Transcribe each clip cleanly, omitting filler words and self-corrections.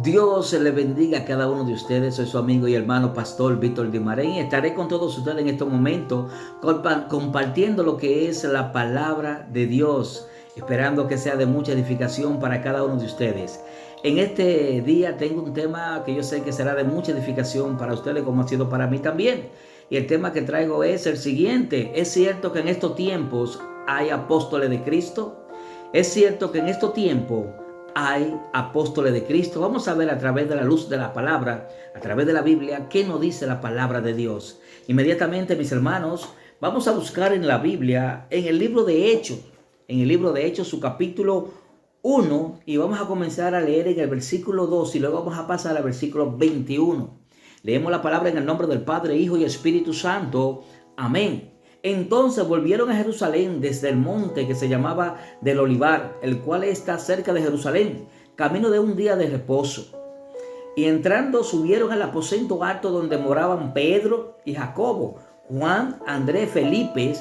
Dios le bendiga a cada uno de ustedes. Soy su amigo y hermano pastor Víctor Guimarães y estaré con todos ustedes en estos momentos compartiendo lo que es la palabra de Dios, esperando que sea de mucha edificación para cada uno de ustedes. En este día tengo un tema que yo sé que será de mucha edificación para ustedes como ha sido para mí también. Y el tema que traigo es el siguiente. ¿Es cierto que en estos tiempos hay apóstoles de Cristo? ¿Es cierto que en estos tiempos hay apóstoles de Cristo? Vamos a ver a través de la luz de la palabra, a través de la Biblia, qué nos dice la palabra de Dios. Inmediatamente, mis hermanos, vamos a buscar en la Biblia, en el libro de Hechos, su capítulo 1, y vamos a comenzar a leer en el versículo 2 y luego vamos a pasar al versículo 21. Leemos la palabra en el nombre del Padre, Hijo y Espíritu Santo. Amén. Entonces volvieron a Jerusalén desde el monte que se llamaba del Olivar, el cual está cerca de Jerusalén, camino de un día de reposo. Y entrando subieron al aposento alto donde moraban Pedro y Jacobo, Juan, Andrés, Felipe,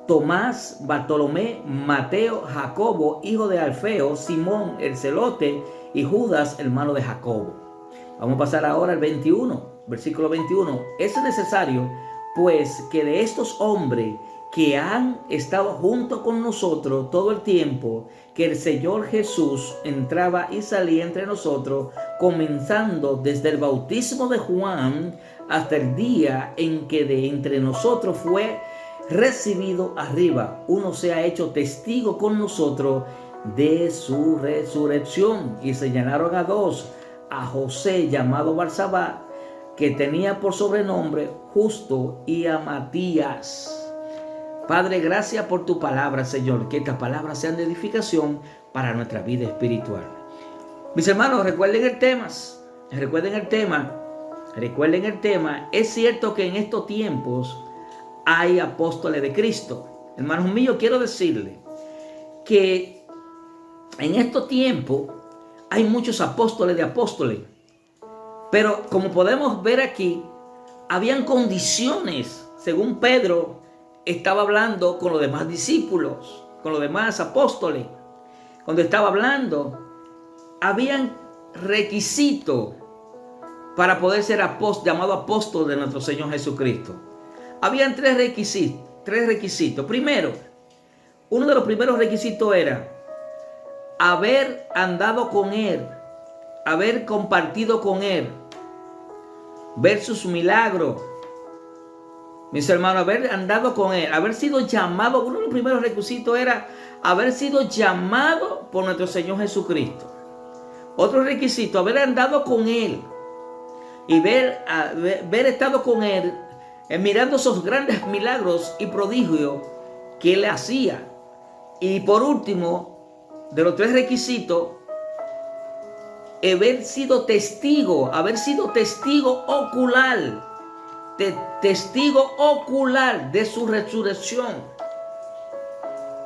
Tomás, Bartolomé, Mateo, Jacobo, hijo de Alfeo, Simón el celote y Judas, hermano de Jacobo. Vamos a pasar ahora al 21, versículo 21. Es necesario pues que de estos hombres que han estado junto con nosotros todo el tiempo que el Señor Jesús entraba y salía entre nosotros, comenzando desde el bautismo de Juan hasta el día en que de entre nosotros fue recibido arriba, uno se ha hecho testigo con nosotros de su resurrección. Y señalaron a dos, a José llamado Barsabás, que tenía por sobrenombre Justo, y a Matías. Padre, gracias por tu palabra, Señor, que estas palabras sean de edificación para nuestra vida espiritual. Mis hermanos, recuerden el tema. Es cierto que en estos tiempos hay apóstoles de Cristo. Hermanos míos, quiero decirles que en estos tiempos hay muchos apóstoles de apóstoles. Pero como podemos ver aquí, habían condiciones. Según Pedro estaba hablando con los demás discípulos, con los demás apóstoles. Cuando estaba hablando, habían requisitos para poder ser llamado apóstol de nuestro Señor Jesucristo. Habían tres requisitos. Primero, uno de los primeros requisitos era haber andado con Él, haber compartido con Él, ver sus milagros. Mis hermanos, haber andado con Él, haber sido llamado. Uno de los primeros requisitos era haber sido llamado por nuestro Señor Jesucristo. Otro requisito, haber andado con Él y haber estado con Él, mirando esos grandes milagros y prodigios que Él hacía. Y por último, de los tres requisitos, haber sido testigo ocular de su resurrección.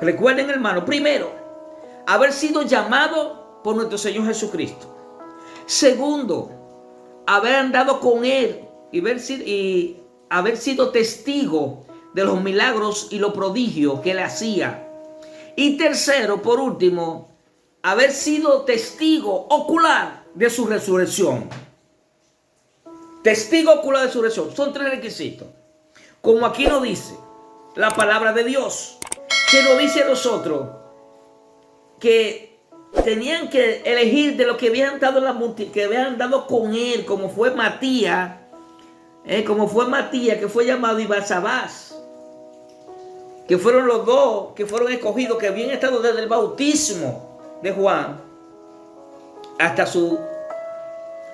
Recuerden, hermano, primero, haber sido llamado por nuestro Señor Jesucristo. Segundo, haber andado con Él y haber sido testigo de los milagros y los prodigios que Él hacía. Y tercero, por último, haber sido testigo ocular de su resurrección. Testigo ocular de su resurrección. Son tres requisitos. Como aquí nos dice la palabra de Dios, que nos dice a nosotros que tenían que elegir de los que habían dado con Él, como fue Matías, que fue llamado, y Barsabás, que fueron los dos que fueron escogidos, que habían estado desde el bautismo de Juan hasta su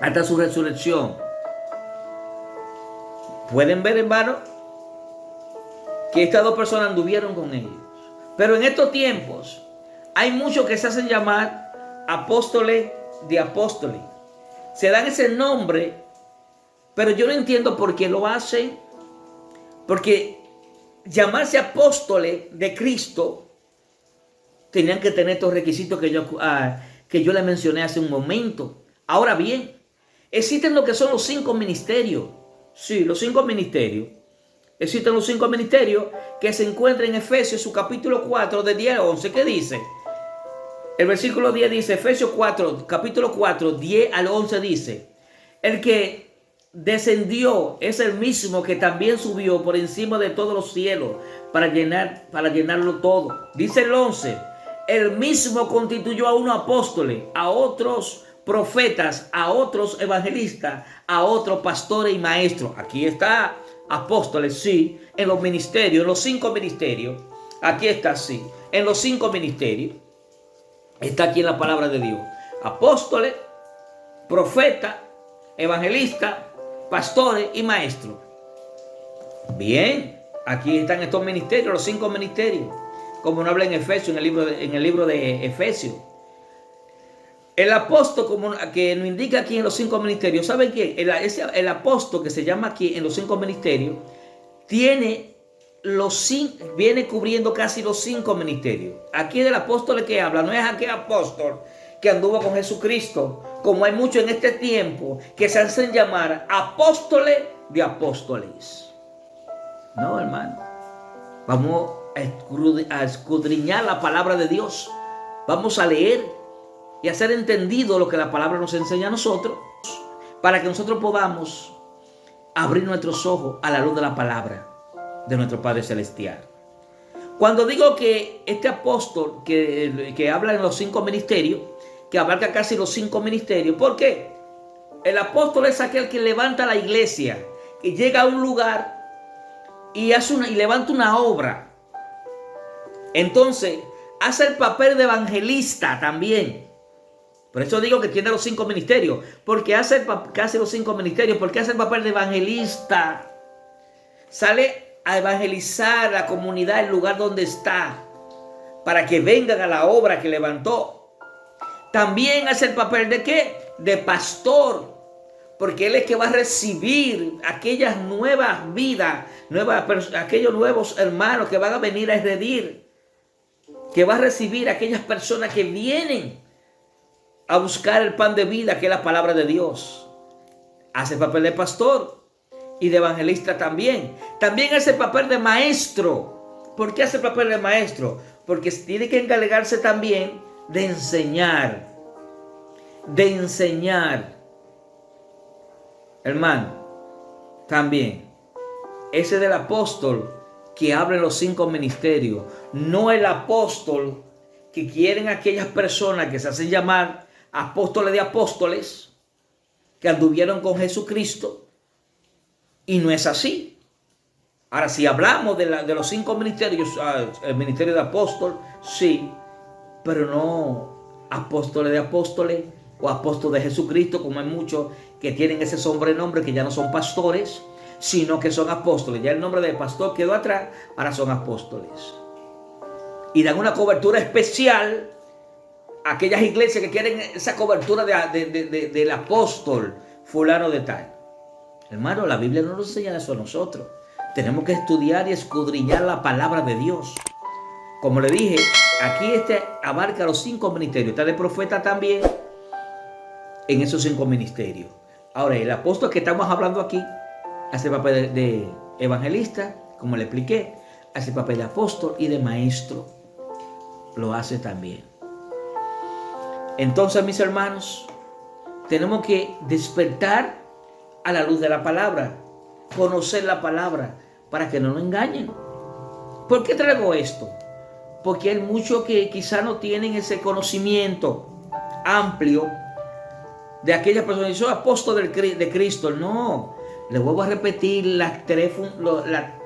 resurrección. Pueden ver, hermano, que estas dos personas anduvieron con ellos. Pero en estos tiempos hay muchos que se hacen llamar apóstoles de apóstoles. Se dan ese nombre, pero yo no entiendo por qué lo hacen. Porque llamarse apóstoles de Cristo tenían que tener estos requisitos que yo les mencioné hace un momento. Ahora bien, existen lo que son los 5 ministerios. Sí, los 5 ministerios. Existen los 5 ministerios que se encuentran en Efesios, su capítulo 4, de 10 a 11, que dice: El versículo 10 dice, Efesios 4, capítulo 4, 10 al 11 dice, el que descendió es el mismo que también subió por encima de todos los cielos para llenarlo todo. Dice el 11, el mismo constituyó a unos apóstoles, a otros profetas, a otros evangelistas, a otros pastores y maestros. Aquí está apóstoles, sí, en los ministerios, en los 5 ministerios. Aquí está, sí, en los 5 ministerios. Está aquí en la palabra de Dios. Apóstoles, profetas, evangelistas, pastores y maestros. Bien, aquí están estos ministerios, los 5 ministerios, como nos habla en Efesios, en el libro de Efesios. El apóstol, como que nos indica aquí en los 5 ministerios, ¿saben qué? El apóstol que se llama aquí en los 5 ministerios, viene cubriendo casi los 5 ministerios. Aquí del apóstol que habla, no es aquel apóstol que anduvo con Jesucristo, como hay muchos en este tiempo que se hacen llamar apóstoles de apóstoles. No, hermano. Vamos a escudriñar la palabra de Dios. Vamos a leer y hacer entendido lo que la palabra nos enseña a nosotros, para que nosotros podamos abrir nuestros ojos a la luz de la palabra de nuestro Padre Celestial. Cuando digo que este apóstol que habla en los 5 ministerios, que abarca casi los 5 ministerios, ¿por qué? El apóstol es aquel que levanta la iglesia, que llega a un lugar y levanta una obra. Entonces, hace el papel de evangelista también. Por eso digo que tiene los 5 ministerios, porque hace casi los 5 ministerios, porque hace el papel de evangelista. Sale a evangelizar la comunidad, el lugar donde está, para que vengan a la obra que levantó. También hace el papel de ¿qué? De pastor, porque él es que va a recibir aquellas nuevas vidas, aquellos nuevos hermanos que van a venir a heredir, que va a recibir aquellas personas que vienen a buscar el pan de vida, que es la palabra de Dios. Hace el papel de pastor y de evangelista también. También hace el papel de maestro. ¿Por qué hace el papel de maestro? Porque tiene que encargarse también de enseñar. De enseñar. Hermano, también ese del apóstol que habla en los 5 ministerios. No el apóstol que quieren aquellas personas que se hacen llamar apóstoles de apóstoles, que anduvieron con Jesucristo. Y no es así. Ahora, si hablamos de los 5 ministerios, el ministerio de apóstol, sí, pero no apóstoles de apóstoles o apóstoles de Jesucristo, como hay muchos que tienen ese sobrenombre, que ya no son pastores, sino que son apóstoles. Ya el nombre de pastor quedó atrás, ahora son apóstoles. Y dan una cobertura especial a aquellas iglesias que quieren esa cobertura del apóstol fulano de tal. Hermano, la Biblia no nos enseña eso a nosotros. Tenemos que estudiar y escudriñar la palabra de Dios. Como le dije, aquí abarca los 5 ministerios. Está de profeta también en esos 5 ministerios. Ahora, el apóstol que estamos hablando aquí hace papel de evangelista, como le expliqué, hace papel de apóstol y de maestro. Lo hace también. Entonces, mis hermanos, tenemos que despertar a la luz de la palabra, conocer la palabra, para que no nos engañen. ¿Por qué traigo esto? Porque hay muchos que quizá no tienen ese conocimiento amplio de aquellas personas que son apóstoles de Cristo. No, les vuelvo a repetir,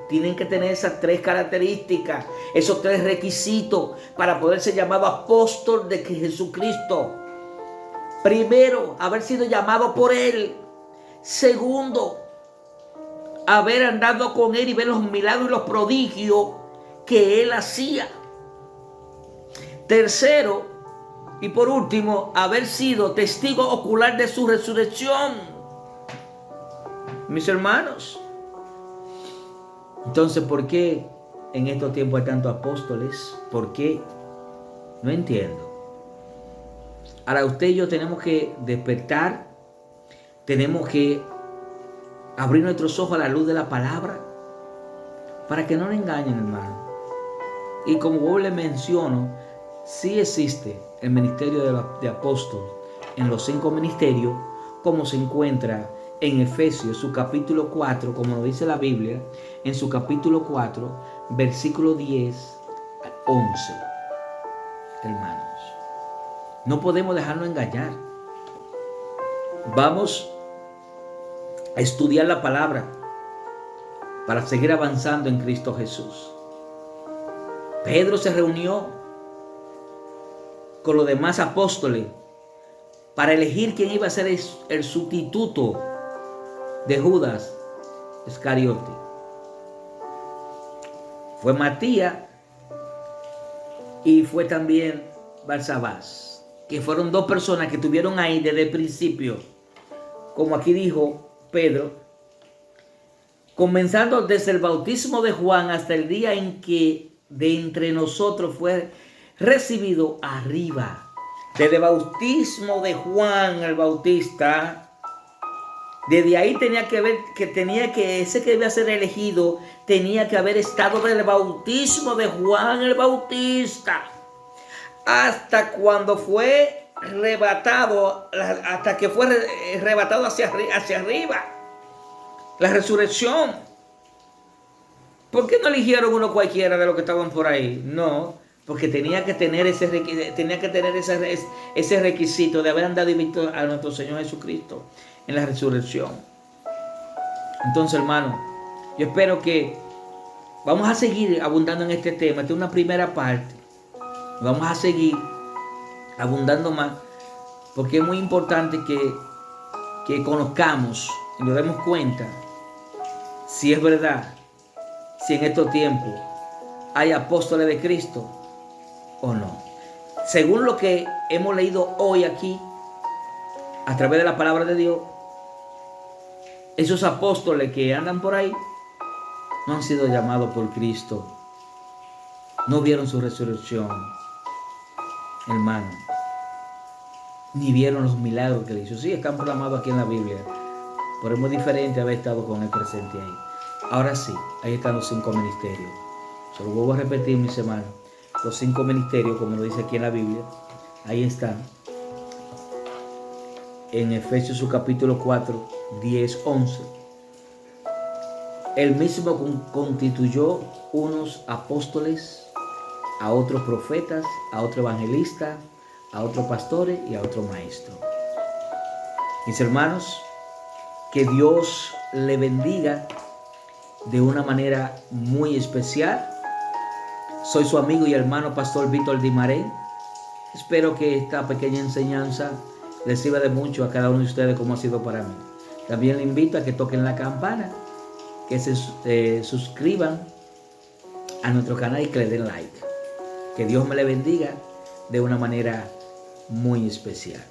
tienen que tener esas 3 características, esos 3 requisitos para poder ser llamado apóstol de Jesucristo. Primero, haber sido llamado por Él. Segundo, haber andado con Él y ver los milagros y los prodigios que Él hacía. Tercero, y por último, haber sido testigo ocular de su resurrección. Mis hermanos, entonces, ¿por qué en estos tiempos hay tantos apóstoles? ¿Por qué? No entiendo. Ahora, usted y yo tenemos que despertar, tenemos que abrir nuestros ojos a la luz de la palabra, para que no nos engañen, hermano. Y como yo le menciono, sí existe el ministerio de apóstol en los 5 ministerios, como se encuentra en Efesios, su capítulo 4, como lo dice la Biblia, en su capítulo 4, versículo 10 al 11. Hermanos, no podemos dejarnos engañar. Vamos a estudiar la palabra para seguir avanzando en Cristo Jesús. Pedro se reunió con los demás apóstoles para elegir quién iba a ser el sustituto de Judas Iscariote. Fue Matías y fue también Barsabás, que fueron 2 personas que estuvieron ahí desde el principio, como aquí dijo Pedro, comenzando desde el bautismo de Juan hasta el día en que de entre nosotros fue recibido arriba. Desde el bautismo de Juan el Bautista, desde ahí tenía que ver que ese que debía ser elegido tenía que haber estado del bautismo de Juan el Bautista hasta cuando fue arrebatado, hasta que fue arrebatado hacia arriba, la resurrección. ¿Por qué no eligieron uno cualquiera de los que estaban por ahí? No, porque tenía que tener ese requisito de haber andado y visto a nuestro Señor Jesucristo en la resurrección. Entonces, hermano, yo espero que vamos a seguir abundando en este tema. Esta es una primera parte. Vamos a seguir abundando más, porque es muy importante que conozcamos y nos demos cuenta si es verdad, si en estos tiempos hay apóstoles de Cristo o no. Según lo que hemos leído hoy aquí, a través de la palabra de Dios, esos apóstoles que andan por ahí no han sido llamados por Cristo, no vieron su resurrección, hermano, ni vieron los milagros que le hizo. Sí, están proclamados aquí en la Biblia, pero es muy diferente haber estado con él presente ahí. Ahora sí, ahí están los 5 ministerios. Se lo vuelvo a repetir, mis hermanos. Los 5 ministerios, como lo dice aquí en la Biblia, ahí están. En Efesios su capítulo 4, 10, 11. Él mismo constituyó unos apóstoles, a otros profetas, a otros evangelistas, a otros pastores y a otros maestros. Mis hermanos, que Dios le bendiga de una manera muy especial. Soy su amigo y hermano pastor Víctor Dimarén. Espero que esta pequeña enseñanza les sirva de mucho a cada uno de ustedes como ha sido para mí. También le invito a que toquen la campana, que se suscriban a nuestro canal y que le den like. Que Dios me le bendiga de una manera muy especial.